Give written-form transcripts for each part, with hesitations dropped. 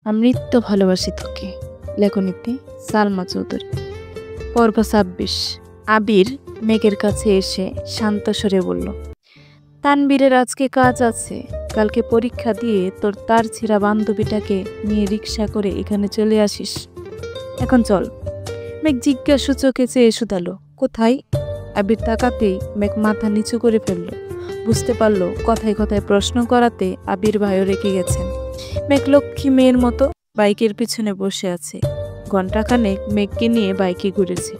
আমৃত্য ভালোবাসি তোকে। লেখনীতে সালমা চৌধুরী। পর্ব ২৬। আবির মেঘের কাছে এসে শান্ত স্বরে বলল, তানবীরের আজকে কাজ আছে, কালকে পরীক্ষা দিয়ে তোর তার ছিঁড়া বান্ধবীটাকে নিয়ে রিক্সা করে এখানে চলে আসিস। এখন চল। মেঘ জিজ্ঞাসু চোখে চেয়ে শুধালো, কোথায়? আবির তাকাতেই মেঘ মাথা নিচু করে ফেলল। বুঝতে পারলো কথায় কথায় প্রশ্ন করাতে আবির ভাইও রেখে গেছেন। মেঘ লক্ষ্মী মেয়ের মতো বাইকের পিছনে বসে আছে। ঘণ্টাখানেক মেঘকে নিয়ে বাইকে ঘুরেছে।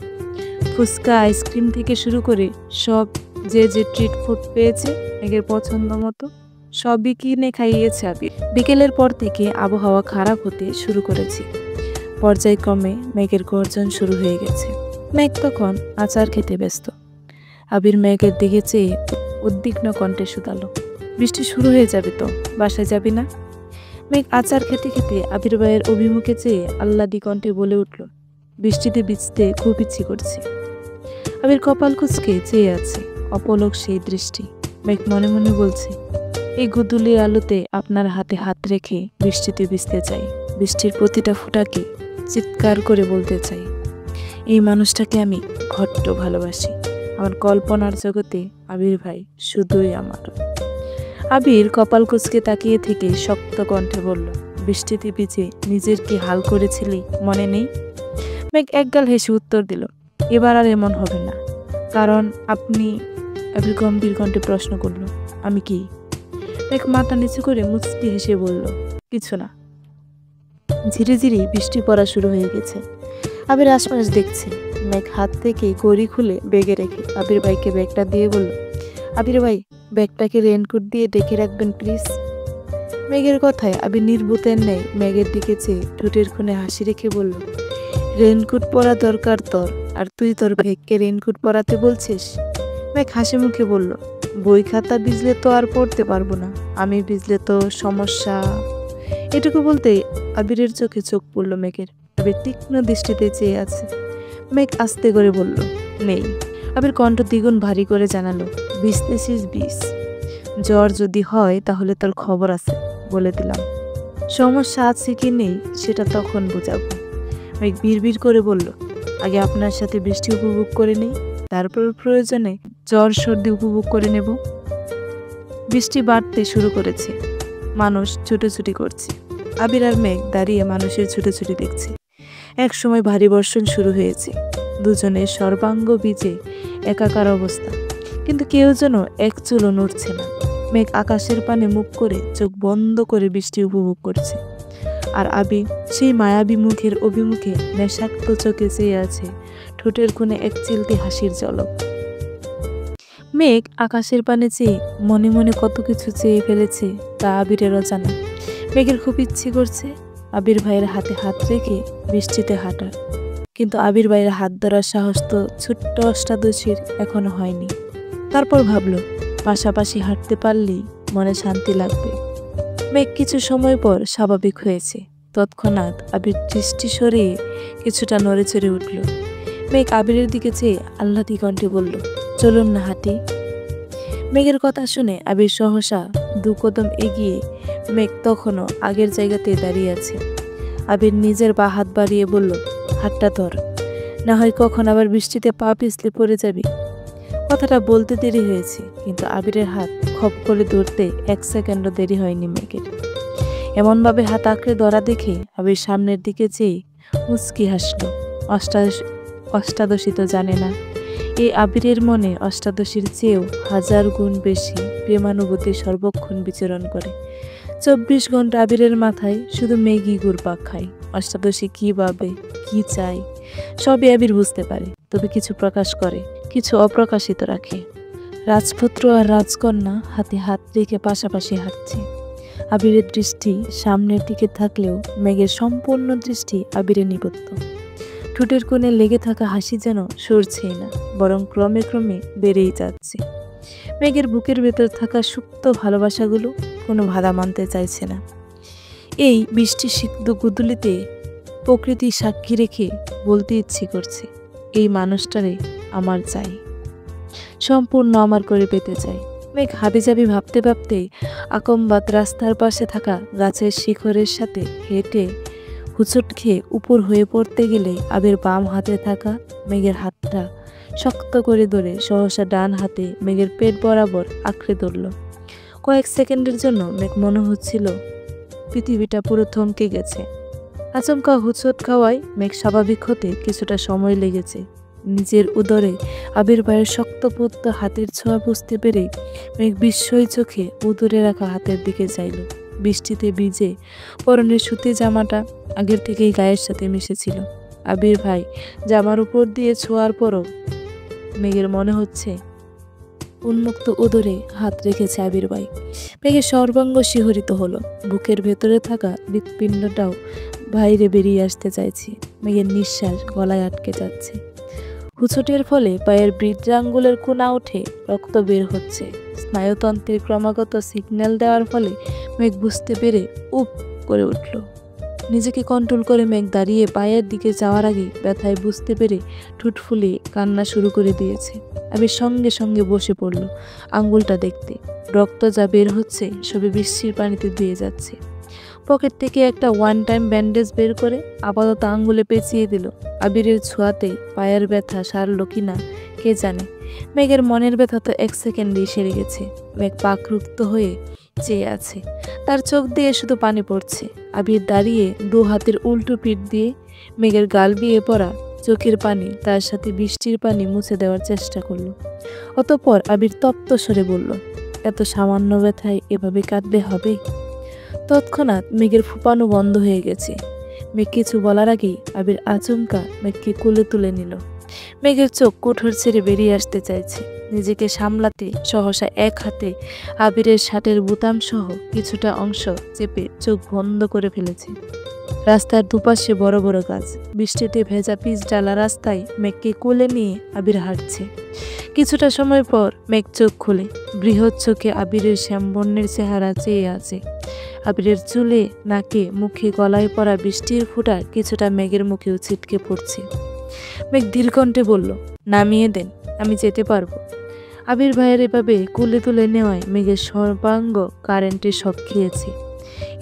ফুচকা, আইসক্রিম থেকে শুরু করে সব যে ট্রিট ফুড পেয়েছে মেঘের পছন্দ মতো সবই কিনে খাইয়েছে আবির। বিকেলের পর থেকে আবহাওয়া খারাপ হতে শুরু করেছে। পর্যায়ক্রমে মেঘের গর্জন শুরু হয়ে গেছে। মেঘ তখন আচার খেতে ব্যস্ত। আবির মেঘের দিকে চেয়ে উদ্বিগ্ন কণ্ঠে শুধালো, বৃষ্টি শুরু হয়ে যাবে তো, বাসায় যাবি না? মেঘ আচার খেতে খেতে আবির ভাইয়ের অভিমুখে চেয়ে আহ্লাদি কণ্ঠে বলে উঠল, বৃষ্টিতে ভিজতে খুব ইচ্ছে করছে। আবির কপাল কুঁচকে চেয়ে আছে, অপলক সেই দৃষ্টি। মেঘ মনে মনে বলছে, এই গুদুলি আলোতে আপনার হাতে হাত রেখে বৃষ্টিতে ভিজতে চাই। বৃষ্টির প্রতিটা ফোঁটাকে চিৎকার করে বলতে চাই, এই মানুষটাকে আমি ঘট্ট ভালোবাসি। আমার কল্পনার জগতে আবির ভাই শুধুই আমার। আবির কপাল কুঁচকে তাকিয়ে থেকে শক্ত কণ্ঠে বলল, বৃষ্টিতে ভিজে নিজের কি হাল করেছিলি মনে নেই? মেঘ একগাল হেসে উত্তর দিল, এবার আর এমন হবে না। কারণ আপনি? আবির গম্ভীর কণ্ঠে প্রশ্ন করল, আমি কি? মেঘ মাথা নিচু করে মুচকি হেসে বলল, কিছু না। ধীরে ধীরে বৃষ্টি পড়া শুরু হয়ে গেছে। আবির আশপাশ দেখছে। মেঘ হাত থেকে ঘড়ি খুলে ব্যাগে রেখে আবির ভাইকে ব্যাগটা দিয়ে বলল, আবির ভাই, ব্যাগটাকে রেনকোট দিয়ে ডেকে রাখবেন প্লিজ। মেঘের কথায় আবির নির্বুতের নেই মেঘের দিকে চেয়ে ঠোঁটের কোণে হাসি রেখে বলল, রেনকোট পরা দরকার তোর, আর তুই তোর ব্যাগকে রেনকোট পরাতে বলছিস? মেঘ হাসি মুখে বলল, বই খাতা ভিজলে তো আর পড়তে পারবো না, আমি ভিজলে তো সমস্যা। এটুকু বলতেই আবিরের চোখে চোখ পড়ল মেঘের। আবির তীক্ষ্ণ দৃষ্টিতে চেয়ে আছে। মেঘ আস্তে করে বলল, নেই। আবির কণ্ঠ দ্বিগুণ ভারী করে জানালো, ভিজতেছিস ভিজ, জ্বর যদি হয় তাহলে তোর খবর আছে, বলে দিলাম। সমস্যা আছে কি নেই সেটা তখন বোঝাবো। মেঘ বিড়বিড় করে বলল, আগে আপনার সাথে বৃষ্টি উপভোগ করে নেই, তারপর প্রয়োজনে জ্বর সর্দি উপভোগ করে নেব। বৃষ্টি বাড়তে শুরু করেছে। মানুষ ছুটোছুটি করছে। আবির আর মেঘ দাঁড়িয়ে মানুষের ছুটোছুটি দেখছে। এক সময় ভারী বর্ষণ শুরু হয়েছে। দুজনের সর্বাঙ্গ ভিজে একাকার অবস্থা, কিন্তু কেউ যেন এক চুলও নড়ছে না। মেঘ আকাশের পানে মুখ করে চোখ বন্ধ করে বৃষ্টি উপভোগ করছে, আর আবির সেই মায়াবী মুখের অভিমুখে নেশাক্ত চোখে চেয়ে আছে, ঠোঁটের কোণে এক চিলতি হাসির ঝলক। মেঘ আকাশের পানে চেয়ে মনে মনে কত কিছু চেয়ে ফেলেছে তা আবিরের অজানা। মেঘের খুব ইচ্ছে করছে আবির ভাইয়ের হাতে হাত রেখে বৃষ্টিতে হাঁটার, কিন্তু আবির ভাইয়ের হাত ধরার সাহস তো ছোট্ট অষ্টাদশীর এখনো হয়নি। তারপর ভাবল, পাশাপাশি হাঁটতে পারলেই মনে শান্তি লাগবে। মেঘ কিছু সময় পর স্বাভাবিক হয়েছে। তৎক্ষণাৎ আবির দৃষ্টি সরিয়ে কিছুটা নড়ে চড়ে উঠল। মেঘ আবিরের দিকে চেয়ে আহ্লাদি কণ্ঠে বলল, চলুন না হাঁটি। মেঘের কথা শুনে আবির সহসা 2 কদম এগিয়ে। মেঘ তখনও আগের জায়গাতে দাঁড়িয়ে আছে। আবির নিজের বা হাত বাড়িয়ে বলল, হাতটা ধর, না হয় কখন আবার বৃষ্টিতে পা পিছলে পড়ে যাবি। কথাটা বলতে দেরি হয়েছে, কিন্তু আবিরের হাত খপ করে ধরতে 1 সেকেন্ডও দেরি হয়নি মেঘের। এমনভাবে হাত আঁকড়ে ধরা দেখে আবির সামনের দিকে চেয়ে মুচকি হাসল। অষ্টাদশী তো জানে না, এই আবিরের মনে অষ্টাদশীর চেয়েও 1000 গুণ বেশি প্রেমানুভূতি সর্বক্ষণ বিচরণ করে। 24 ঘন্টা আবিরের মাথায় শুধু মেঘই ঘুরপাক খায়। অষ্টাদশী কি ভাবে, কি চায়, সবই আবির বুঝতে পারে, তবে কিছু প্রকাশ করে, কিছু অপ্রকাশিত রাখে। রাজপুত্র আর রাজকন্যা হাতে হাত রেখে পাশাপাশি হাঁটছে। আবিরের দৃষ্টি সামনের দিকে থাকলেও মেঘের সম্পূর্ণ দৃষ্টি আবিরে নিবদ্ধ। ঠোঁটের কোণে লেগে থাকা হাসি যেন সরছেই না, বরং ক্রমে ক্রমে বেড়েই যাচ্ছে। মেঘের বুকের ভেতর থাকা সুপ্ত ভালোবাসাগুলো কোনো বাধা মানতে চাইছে না। এই বৃষ্টি সিক্ত গুদুলিতে প্রকৃতি সাক্ষী রেখে বলতে ইচ্ছে করছে, এই মানুষটারে আমার চাই, সম্পূর্ণ আমার করে পেতে চাই। মেঘ হাবিজাবি ভাবতে ভাবতেই আকম্বাত রাস্তার পাশে থাকা গাছের শিখরের সাথে হেঁটে হুঁচট খেয়ে উপর হয়ে পড়তে গেলে আবির বাম হাতে থাকা মেঘের হাতটা শক্ত করে ধরে সহসা ডান হাতে মেঘের পেট বরাবর আঁকড়ে ধরল। কয়েক সেকেন্ডের জন্য মেঘ মনে হচ্ছিল পৃথিবীটা পুরো থমকে গেছে। আচমকা হুঁচট খাওয়ায় মেঘ স্বাভাবিক হতে কিছুটা সময় লেগেছে। নিজের উদরে আবির ভাইয়ের শক্তপোক্ত হাতের ছোঁয়া বুঝতে পেরে মেঘ বিস্ময় চোখে উদরে রাখা হাতের দিকে চাইল। বৃষ্টিতে ভিজে পরনের সুতি জামাটা আগের থেকেই গায়ের সাথে মিশেছিল। আবির ভাই জামার উপর দিয়ে ছোঁয়ার পরও মেঘের মনে হচ্ছে উন্মুক্ত উদরে হাত রেখেছে আবির ভাই। মেঘের সর্বাঙ্গ শিহরিত হলো। বুকের ভেতরে থাকা হৃৎপিণ্ডটাও বাইরে বেরিয়ে আসতে চাইছে। মেঘের নিঃশ্বাস গলায় আটকে যাচ্ছে। হুঁচটের ফলে পায়ের বৃদ্ধাঙ্গুলের কোনা উঠে রক্ত বের হচ্ছে। স্নায়ুতন্ত্রের ক্রমাগত সিগন্যাল দেওয়ার ফলে মেঘ বুঝতে পেরে উপ করে উঠল। নিজেকে কন্ট্রোল করে মেঘ দাঁড়িয়ে পায়ের দিকে যাওয়ার আগে ব্যথায় বুঝতে পেরে ঠোঁট ফুলিয়ে কান্না শুরু করে দিয়েছে। আবির সঙ্গে সঙ্গে বসে পড়ল আঙ্গুলটা দেখতে। রক্ত যা বের হচ্ছে সবে বৃষ্টির পানিতে ধুয়ে যাচ্ছে। পকেট থেকে একটা ওয়ান টাইম ব্যান্ডেজ বের করে আপাতত আঙ্গুলে পেঁচিয়ে দিল। আবিরের ছোঁয়াতে পায়ের ব্যথা সারল কিনা কে জানে। মেঘের মনের ব্যথা তো এক সেকেন্ডেই সেরে গেছে। মেঘ পাকরুক্ত হয়ে চেয়ে আছে। তার চোখ দিয়ে শুধু পানি পড়ছে। আবির দাঁড়িয়ে দু হাতের উল্টো পিঠ দিয়ে মেঘের গাল বিয়ে পড়া চোখের পানি তার সাথে বৃষ্টির পানি মুছে দেওয়ার চেষ্টা করলো। অতঃপর আবির তপ্ত স্বরে বলল, এত সামান্য ব্যথায় এভাবে কাঁদলে হবে? তৎক্ষণাৎ মেঘের ফুপানো বন্ধ হয়ে গেছে। মেঘ কিছু বলার আগেই আবির আচমকা মেঘকে কোলে তুলে নিল। মেঘের চোখ কুঠোর ছেড়ে বেরিয়ে আসতে চাইছে। নিজেকে সামলাতে সহসা এক হাতে আবিরের শার্টের বুতাম সহ কিছুটা অংশ চেপে চোখ বন্ধ করে ফেলেছে। রাস্তার দুপাশে বড় বড় গাছ। বৃষ্টিতে ভেজা পিচ ডালা রাস্তায় মেঘকে কোলে নিয়ে আবির হাঁটছে। কিছুটা সময় পর মেঘ চোখ খুলে বৃহৎ চোখে আবিরের শ্যামবর্ণের চেহারা চেয়ে আছে। আবিরের চুলে, নাকে, মুখে, গলায় পড়া বৃষ্টির ফোঁটা কিছুটা মেঘের মুখেও ছিটকে পড়ছে। মেঘ ধীরকণ্ঠে বলল, নামিয়ে দেন, আমি যেতে পারবো। আবির ভাইয়ের এভাবে কুলে তুলে নেওয়ায় মেঘের সর্বাঙ্গ কারেন্টের শক খেয়েছে।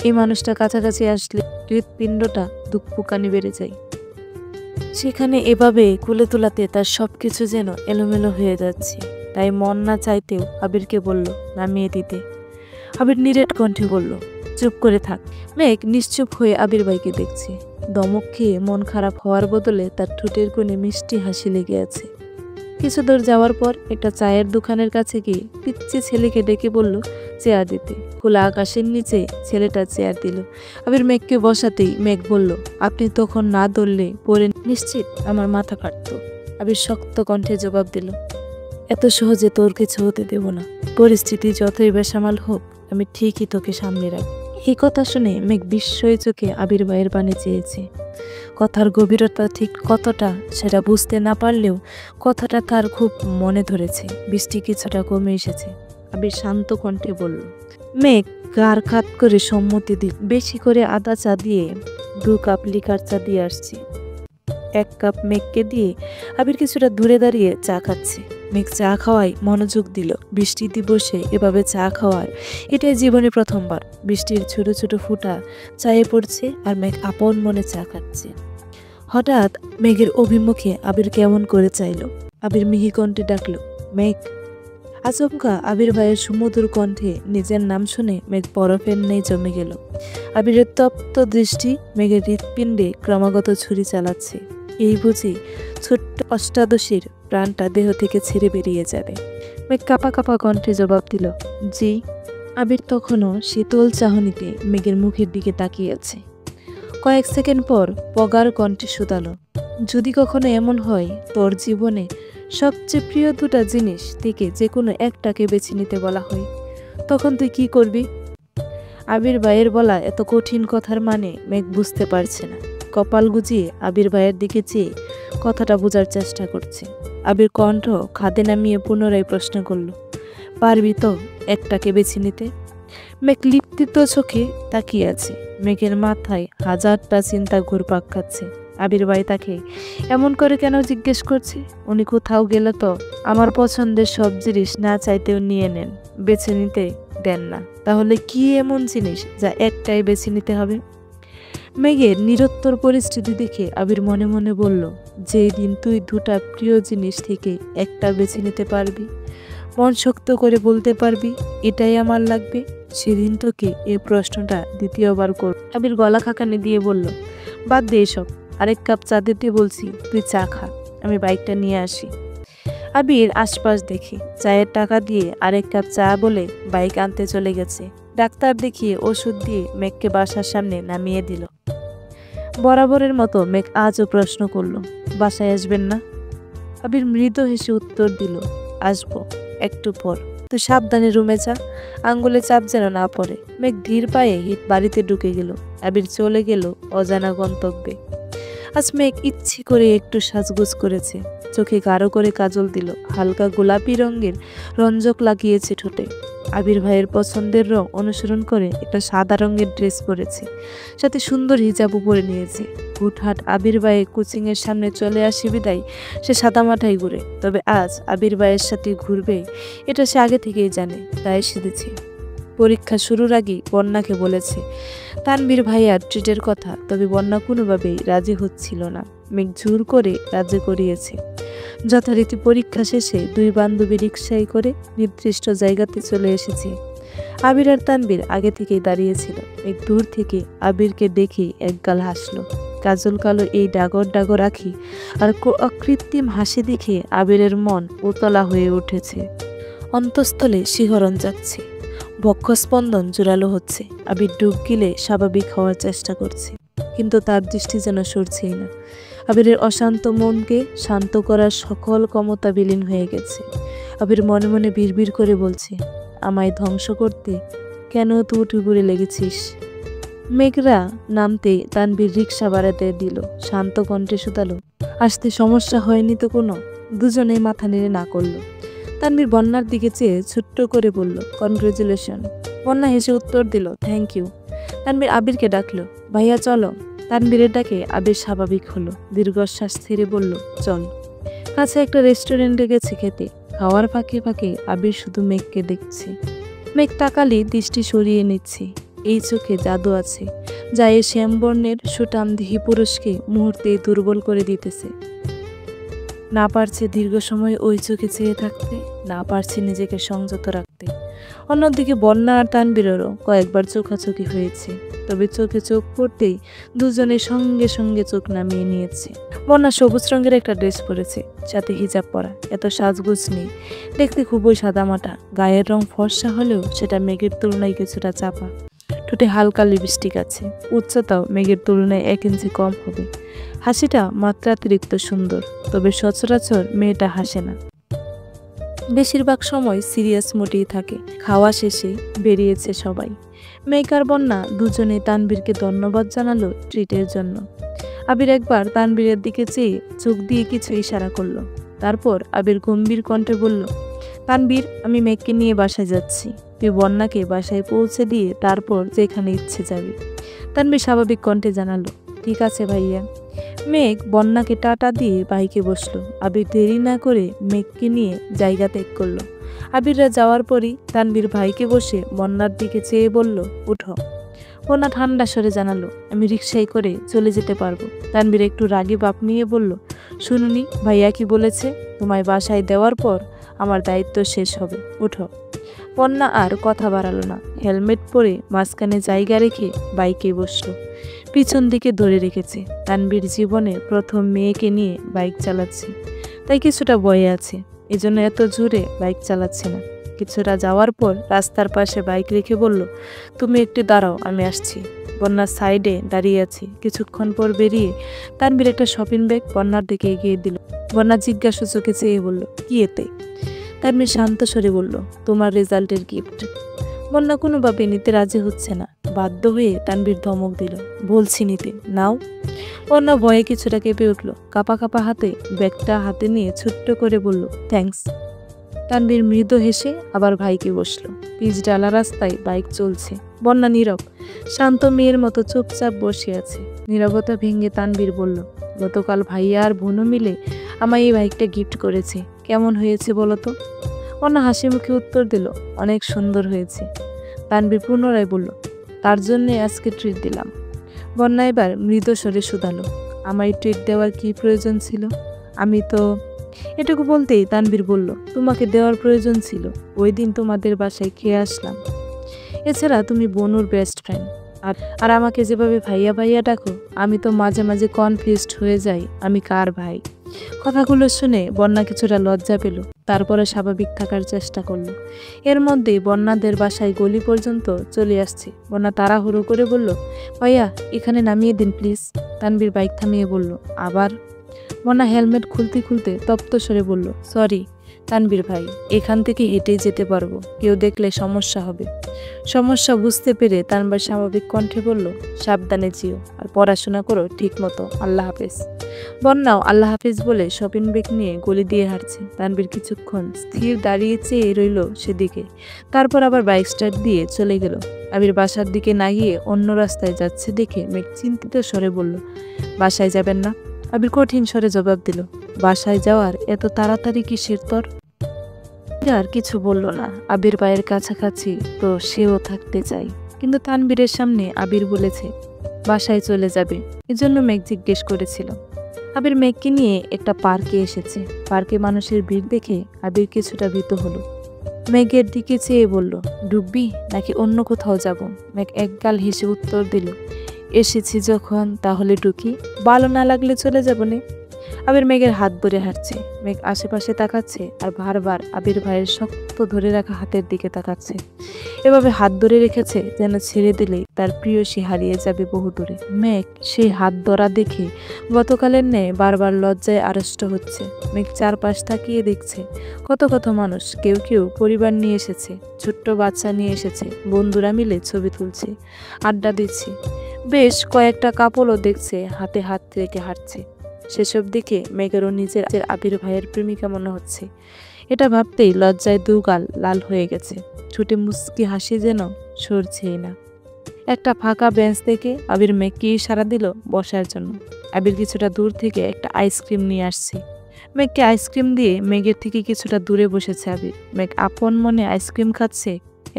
এই মানুষটা কাছাকাছি আসলে হৃৎপিণ্ডটা ধুকপুকানি বেড়ে যায়। সেখানে এভাবে কুলে তোলাতে তার সবকিছু যেন এলোমেলো হয়ে যাচ্ছে। তাই মন না চাইতেও আবিরকে বলল নামিয়ে দিতে। আবির নিরেট কণ্ঠে বলল, চুপ করে থাক। মেঘ নিশ্চুপ হয়ে আবির ভাইকে দেখছে। দমক খেয়ে মন খারাপ হওয়ার বদলে তার ঠোঁটের কোণে মিষ্টি হাসি লেগে আছে। কিছু দূর যাওয়ার পর একটা চায়ের দোকানের কাছে গিয়ে পিচ্চি ছেলেকে ডেকে বলল চেয়ার দিতে। খোলা আকাশের নিচে ছেলেটা চেয়ার দিল। আবির মেঘকে বসাতেই মেঘ বলল, আপনি তখন না ধরলে পরে নিশ্চিত আমার মাথা কাটতো। আবির শক্ত কণ্ঠে জবাব দিল, এত সহজে তোর কিছু হতে দেব না। পরিস্থিতি যতই বেসামাল হোক, আমি ঠিকই তোকে সামনে রাখব। এই কথা শুনে মেঘ বিস্ময় চোখে আবির ভাইয়ের পানে চেয়েছে। কথার গভীরতা ঠিক কতটা সেটা বুঝতে না পারলেও কথাটা তার খুব মনে ধরেছে। বৃষ্টি কিছুটা কমে এসেছে। আবির শান্ত কণ্ঠে বলল। মেঘ গার খাত করে সম্মতি দিল। বেশি করে আদা চা দিয়ে 2 কাপ লিকার চা দিয়ে আসছি। 1 কাপ মেঘকে দিয়ে আবির কিছুটা দূরে দাঁড়িয়ে চা খাচ্ছে। মেঘ চা খাওয়ায় মনোযোগ দিল। বৃষ্টিতে বসে এভাবে চা খাওয়ার এটাই জীবনে প্রথমবার। বৃষ্টির ছোট ছোট ফোঁটা চায়ে পড়ছে আর মেঘ আপন মনে চা খাচ্ছে। হঠাৎ মেঘের অভিমুখে আবির কেমন করে চাইল। আবির মিহি কণ্ঠে ডাকল, মেঘ। আচমকা আবির ভাইয়ের সুমধুর কণ্ঠে নিজের নাম শুনে মেঘ বরফের নেই জমে গেল। আবিরের তপ্ত দৃষ্টি মেঘের হৃৎপিণ্ডে ক্রমাগত ছুরি চালাচ্ছে। এই বুঝি ছোট্ট অষ্টাদশীর প্রাণটা দেহ থেকে ছেড়ে বেরিয়ে যাবে। মেঘ কাঁপা কাঁপা কণ্ঠে জবাব দিল, জি। আবির তখনও শীতল চাহনিতে মেঘের মুখের দিকে তাকিয়ে আছে। কয়েক সেকেন্ড পর পগার কণ্ঠে শুধালো, যদি কখনো এমন হয় তোর জীবনে সবচেয়ে প্রিয় 2টা জিনিস থেকে যে কোনো একটাকে বেছে নিতে বলা হয়, তখন তুই কি করবি? আবির ভাইয়ের বলা এত কঠিন কথার মানে মেঘ বুঝতে পারছে না। কপাল গুজিয়ে আবির ভাইয়ের দিকে চেয়ে কথাটা বোঝার চেষ্টা করছে। আবির কণ্ঠ খাদে নামিয়ে পুনরায় প্রশ্ন করল, পারবি তো একটাকে বেছে নিতে? মেঘ লিপ্তিত চোখে তাকিয়ে আছে। মেঘের মাথায় হাজারটা চিন্তা ঘুরপাক খাচ্ছে। আবির ভাই তাকে এমন করে কেন জিজ্ঞেস করছে? উনি কোথাও গেলে তো আমার পছন্দের সব জিনিস না চাইতেও নিয়ে নেন, বেছে নিতে দেন না। তাহলে কি এমন জিনিস যা একটাই বেছে নিতে হবে? মেঘের নিরুত্তর পরিস্থিতি দেখে আবির মনে মনে বলল, যেই দিন তুই দুটা প্রিয় জিনিস থেকে একটা বেছে নিতে পারবি, মন শক্ত করে বলতে পারবি এটাই আমার লাগবে, সেদিন তোকে এই প্রশ্নটা দ্বিতীয়বার কর। আবির গলা খাকানি দিয়ে বলল, বাদ দে এসব, আরেক কাপ চা দিতে বলছি, তুই চা খা, আমি বাইকটা নিয়ে আসি। আবির আশপাশ দেখে চায়ের টাকা দিয়ে আরেক কাপ চা বলে বাইক আনতে চলে গেছে। ডাক্তার দেখিয়ে ওষুধ দিয়ে মেঘকে বাসার সামনে নামিয়ে দিল। বরাবরের মতো মেঘ আজও প্রশ্ন করল, বাসায় আসবেন না? আবির মৃদু হেসে উত্তর দিল, আসবো একটু পর, তুই সাবধানে রুমে যা, আঙ্গুলে চাপ যেন না পড়ে। মেঘ ধীর পায়ে হিট বাড়িতে ঢুকে গেল। আবির চলে গেল অজানা গন্তব্যে। আজ মেঘ ইচ্ছে করে একটু সাজগোজ করেছে, চোখে গাঢ় করে কাজল দিল, হালকা গোলাপি রঙের রঞ্জক লাগিয়েছে ঠোঁটে। আবির ভাইয়ের পছন্দের রং অনুসরণ করে একটা সাদা রঙের ড্রেস পরেছে, সাথে সুন্দর হিজাবও পরে নিয়েছে। হুটহাট আবির ভাইয়ের কোচিংয়ের সামনে চলে আসে বিদায় সে সাদা মাথায় ঘুরে। তবে আজ আবির ভাইয়ের সাথে ঘুরবে এটা সে আগে থেকেই জানে, তাই সেজেছে। পরীক্ষা শুরুর আগেই বন্যাকে বলেছে তানভীর ভাইয়ার ট্রিটের কথা, তবে বন্যা কোনোভাবেই রাজি হচ্ছিল না। মেঘ জোর করে রাজি করিয়েছে। যথারীতি পরীক্ষা শেষে দুই বান্ধবী রিকশায় করে নির্দিষ্ট জায়গাতে চলে এসেছে। আবির আর তানভীর আগে থেকেই দাঁড়িয়েছিল। মেঘ দূর থেকে আবিরকে দেখে একগাল হাসলো। কাজল কালো এই ডাগর ডাগর আঁখি আর অকৃত্রিম হাসি দেখে আবিরের মন উতলা হয়ে উঠেছে। অন্তঃস্থলে শিহরণ জাগছে, বক্ষস্পন্দন জোরালো হচ্ছে। আবির ডুব গিলে স্বাভাবিক হওয়ার চেষ্টা করছে, কিন্তু তার দৃষ্টি যেন সরছেই না। আবিরের অশান্ত মনকে শান্ত করার সকল ক্ষমতা বিলীন হয়ে গেছে। আবির মনে মনে বিড়বিড় করে বলছে, আমায় ধ্বংস করতে কেন তুই উঠে লেগেছিস? মেঘরা নামতে তানভীর রিক্সা বাড়াতে দিল, শান্ত কণ্ঠে শুধালো, আসতে সমস্যা হয়নি তো কোনো? দুজনেই মাথা নেড়ে না করলো। তানভীর বন্যার দিকে চেয়ে ছোট্ট করে বলল, কনগ্রেচুলেশন। বন্যা হেসে উত্তর দিল, থ্যাংক ইউ। তানভীর আবিরকে ডাকলো, ভাইয়া চলো। তানভীরের ডাকে আবির স্বাভাবিক হলো, দীর্ঘশ্বাস ছেড়ে বলল, চল। কাছে একটা রেস্টুরেন্টে গেছে খেতে। খাওয়ার ফাঁকে ফাঁকে আবির শুধু মেঘকে দেখছে। মেঘ তাকালি দৃষ্টি সরিয়ে নিচ্ছে। এই চোখে জাদু আছে, যা এই শ্যামবর্ণের সুটামদেহী পুরুষকে মুহূর্তেই দুর্বল করে দিতেছে। না পারছে দীর্ঘ সময় ওই চোখে চেয়ে থাকতে, না পারছে নিজেকে সংযত রাখতে। অন্যদিকে বন্যা আর তানভীরেরও কয়েকবার চোখাচোখি হয়েছে, তবে চোখে চোখ পড়তেই দুজনে সঙ্গে সঙ্গে চোখ নামিয়ে নিয়েছে। বন্যা সবুজ রঙের একটা ড্রেস পরেছে, সাথে হিজাব পরা, এত সাজগোজ নেই, দেখতে খুবই সাদামাটা। গায়ের রং ফর্সা হলেও সেটা মেঘের তুলনায় কিছুটা চাপা। ঠোঁটে হালকা লিপস্টিক আছে, উচ্চতাও মেঘের তুলনায় 1 ইঞ্চি কম হবে। হাসিটা মাত্রাতিরিক্ত সুন্দর, তবে সচরাচর মেয়েটা হাসে না, বেশিরভাগ সময় সিরিয়াস মোডেই থাকে। খাওয়া শেষে বেরিয়েছে সবাই। মেঘ আর বন্যা দুজনে তানভীরকে ধন্যবাদ জানালো ট্রিটের জন্য। আবির একবার তানভীরের দিকে চেয়ে চোখ দিয়ে কিছু ইশারা করলো। তারপর আবির গম্ভীর কণ্ঠে বলল, তানভীর, আমি মেঘকে নিয়ে বাসায় যাচ্ছি, তুই বন্যাকে বাসায় পৌঁছে দিয়ে তারপর যেখানে ইচ্ছে যাবি। তানভীর স্বাভাবিক কণ্ঠে জানালো, ঠিক আছে ভাইয়া। মেঘ বন্যাকে টাটা দিয়ে বাইকে বসলো। আবির দেরি না করে মেঘকে নিয়ে জায়গা ত্যাগ করলো। আবিররা যাওয়ার পরই তানভীর ভাইকে বসে বন্যার দিকে চেয়ে বলল, উঠো। বন্যা ঠান্ডা স্বরে জানালো, আমি রিকশায় করে চলে যেতে পারবো। তানভীর একটু রাগে বাপ নিয়ে বলল, শুনুনি, ভাইয়া কি বলেছে? তোমায় বাসায় দেওয়ার পর আমার দায়িত্ব শেষ হবে, উঠো। বন্যা আর কথা বাড়ালো না, হেলমেট পরে মাঝখানে জায়গা রেখে বাইকে বসলো। পিছন দিকে ধরে রেখেছে। তানভীর জীবনে প্রথম মেয়েকে নিয়ে বাইক চালাচ্ছে, তাই কিছুটা ভয়ে আছে, এজন্য এত জোরে বাইক চালাচ্ছে না। কিছুটা যাওয়ার পর রাস্তার পাশে বাইক রেখে বলল, তুমি একটু দাঁড়াও, আমি আসছি। বন্যার সাইডে দাঁড়িয়ে আছে। কিছুক্ষণ পর বেরিয়ে তানভীর একটা শপিং ব্যাগ বন্যার দিকে এগিয়ে দিল। বন্যা জিজ্ঞাসা চোখে চেয়ে বলল, কি এতে? তানভীর শান্ত স্বরে বলল, তোমার রেজাল্টের গিফট। বন্যা কোনোভাবে নিতে রাজি হচ্ছে না। বাধ্য হয়ে তানভীর ধমক দিল, বলছি নিতে, নাও। বন্যা ভয়ে কিছুটা কেঁপে উঠল। কাঁপা কাঁপা হাতে ব্যাগটা হাতে নিয়ে ছোট্ট করে বলল, থ্যাঙ্কস। তানভীর মৃদু হেসে আবার ভাইকে বসলো। পিচ ডালা রাস্তায় বাইক চলছে। বন্যা নীরব, শান্ত মেয়ের মতো চুপচাপ বসে আছে। নীরবতা ভেঙে তানভীর বলল, গতকাল ভাইয়া আর বোনও মিলে আমায় এই বাইকটা গিফট করেছে, কেমন হয়েছে বলো তো? বন্যা হাসি মুখে উত্তর দিল, অনেক সুন্দর হয়েছে। তানবীর পুনরায় বলল, তার জন্যে আজকে ট্রিট দিলাম। বন্যা এবার মৃদু স্বরে শুধালো, আমায় ট্রিট দেওয়ার কি প্রয়োজন ছিল? আমি তো এটুকু বলতেই তানবীর বলল, তোমাকে দেওয়ার প্রয়োজন ছিল, ওই দিন তোমাদের বাসায় খেয়ে আসলাম। এছাড়া তুমি বনুর বেস্ট ফ্রেন্ড, আর আমাকে যেভাবে ভাইয়া ভাইয়া ডাকো, আমি তো মাঝে মাঝে কনফিউজড হয়ে যাই আমি কার ভাই। কথাগুলো শুনে বন্যা কিছুটা লজ্জা পেল, তারপরে স্বাভাবিক থাকার চেষ্টা করলো। এর মধ্যেই বন্যাদের বাসায় গলি পর্যন্ত চলে আসছে। বন্যা তাড়াহুড়ো করে বলল, ভাইয়া এখানে নামিয়ে দিন প্লিজ। তানবীর বাইক থামিয়ে বলল, আবার? বন্যা হেলমেট খুলতে খুলতে তপ্ত স্বরে বলল, সরি তানবীর ভাই, এখান থেকে হেঁটেই যেতে পারবো, কেউ দেখলে সমস্যা হবে। সমস্যা বুঝতে পেরে তানবীর স্বাভাবিক কণ্ঠে বলল, সাবধানে যেও আর পড়াশোনা করো ঠিক মতো, আল্লাহ হাফেজ। বন্যাও আল্লাহ হাফেজ বলে শপিং ব্যাগ নিয়ে গলি দিয়ে হাঁটছে। তানবীর কিছুক্ষণ স্থির দাঁড়িয়ে চেয়ে রইল সেদিকে, তারপর আবার বাইক স্টার্ট দিয়ে চলে গেল। আবির বাসার দিকে না গিয়ে অন্য রাস্তায় যাচ্ছে দেখে মেঘ চিন্তিত স্বরে বলল, বাসায় যাবেন না? আবির কঠিন স্বরে জবাব দিল, বাসায় যাওয়ার এত তাড়াতাড়ি কিসের তোর? আর কিছু বলল না। আবির পায়ের কাছাকাছি তো সেও থাকতে চায়, কিন্তু তানবীরের সামনে আবির বলেছে বাসায় চলে যাবে, এজন্য মেঘ জিজ্ঞেস করেছিল। আবির মেঘকে নিয়ে একটা পার্কে এসেছে। পার্কে মানুষের ভিড় দেখে আবির কিছুটা ভীত হলো। মেঘের দিকে চেয়ে বলল, ডুববি নাকি অন্য কোথাও যাব? মেঘ একগাল হেসে উত্তর দিল, এসেছি যখন তাহলে ঢুকি, ভালো না লাগলে চলে যাব নে। আবির মেঘের হাত ধরে হাঁটছে। মেঘ আশেপাশে তাকাচ্ছে আর বারবার আবির ভাইয়ের শক্ত ধরে রাখা হাতের দিকে তাকাচ্ছে। এভাবে হাত ধরে রেখেছে যেন ছেড়ে দিলেই তার প্রিয়সী হারিয়ে যাবে বহু দূরে। মেঘ সেই হাত ধরা দেখে গতকালের ন্যায় বারবার লজ্জায় আড়ষ্ট হচ্ছে। মেঘ চারপাশ তাকিয়ে দেখছে কত কত মানুষ, কেউ কেউ পরিবার নিয়ে এসেছে, ছোট্ট বাচ্চা নিয়ে এসেছে, বন্ধুরা মিলে ছবি তুলছে, আড্ডা দিচ্ছে। বেশ কয়েকটা কাপড়ও দেখছে হাতে হাত রেখে হাঁটছে। সেসব দেখে মেঘেরও নিজের আবির ভাইয়ের প্রেমিকা মনে হচ্ছে। এটা ভাবতেই লজ্জায় দুগাল লাল হয়ে গেছে। ছুটে মুচকি হাসি যেন সরছেই না। একটা ফাঁকা বেঞ্চ থেকে আবির মেঘকে ইশারা দিল বসার জন্য। আবির কিছুটা দূর থেকে একটা আইসক্রিম নিয়ে আসছে। মেঘকে আইসক্রিম দিয়ে মেঘের থেকে কিছুটা দূরে বসেছে আবির। মেঘ আপন মনে আইসক্রিম খাচ্ছে,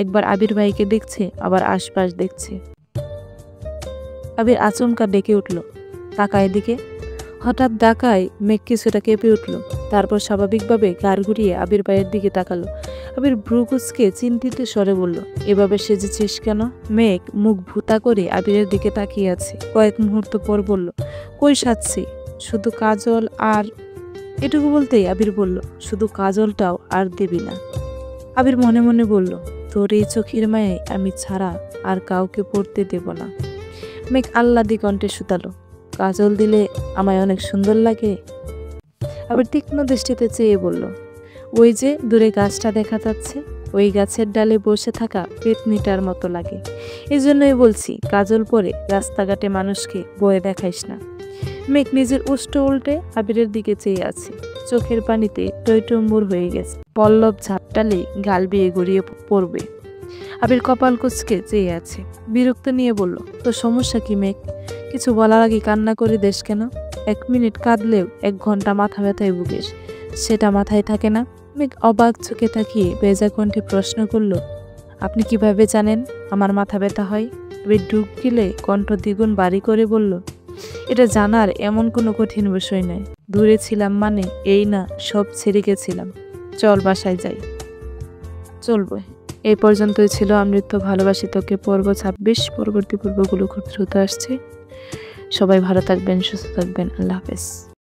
একবার আবির ভাইকে দেখছে, আবার আশপাশ দেখছে। আবির আচমকা ডেকে উঠল, তাকায় দিকে। হঠাৎ ডাকায় মেঘ কিছুটা কেঁপে উঠল, তারপর স্বাভাবিকভাবে ঘাড় ঘুরিয়ে আবির ভাইয়ের দিকে তাকালো। আবির ভ্রু কুঁচকে চিন্তিত স্বরে বলল, এভাবে সেজেছিস কেন? মেঘ মুখ ভুতা করে আবিরের দিকে তাকিয়ে আছে। কয়েক মুহূর্ত পর বলল, কই সাজছি, শুধু কাজল আর। এটুকু বলতেই আবির বলল, শুধু কাজলটাও আর দিবি না? আবির মনে মনে বলল, তোর এই চোখের মায়ে আমি ছাড়া আর কাউকে পড়তে দেব না। মেঘ আহ্লাদি কণ্ঠে শুধালো, কাজল দিলে আমায় অনেক সুন্দর লাগে? আবার তীক্ষ্ণ দৃষ্টিতে চেয়ে বলল, ওই যে দূরে গাছটা দেখা যাচ্ছে, ওই গাছের ডালে বসে থাকা পেতনিটার মতো লাগে। এই জন্যই বলছি কাজল পরে রাস্তাঘাটে মানুষকে বয়ে দেখাইস না। মেঘ নিজের উষ্ট উল্টে আবিরের দিকে চেয়ে আছে, চোখের পানিতে টইটম্বুর হয়ে গেছে। পল্লব ঝাপটালে গাল বেয়ে গড়িয়ে পড়বে। আবির কপাল কুঁচকে চেয়ে আছে, বিরক্ত নিয়ে বলল, তো সমস্যা কি মেঘ? কিছু বলার আগে কান্না করে দেশ কেন? 1 মিনিট কাঁদলেও 1 ঘন্টা মাথা ব্যথায় ভুগিস, সেটা মাথায় থাকে না? মেঘ অবাক চোখে তাকিয়ে বেজা কণ্ঠে প্রশ্ন করল, আপনি কিভাবে জানেন আমার মাথা ব্যথা হয়? আবির ডুব গিলে কণ্ঠ দ্বিগুণ বাড়ি করে বলল, এটা জানার এমন কোনো কঠিন বিষয় নয়। দূরে ছিলাম মানে এই না সব ছেড়ে গেছিলাম। চল বাসায় যাই। চলবো। এই পর্যন্তই ছিল আমৃত্য ভালোবাসি তোকে পর্ব 26। পরবর্তী পর্বগুলো খুব দ্রুত আসছে। সবাই ভালো থাকবেন, সুস্থ থাকবেন। আল্লাহ হাফেজ।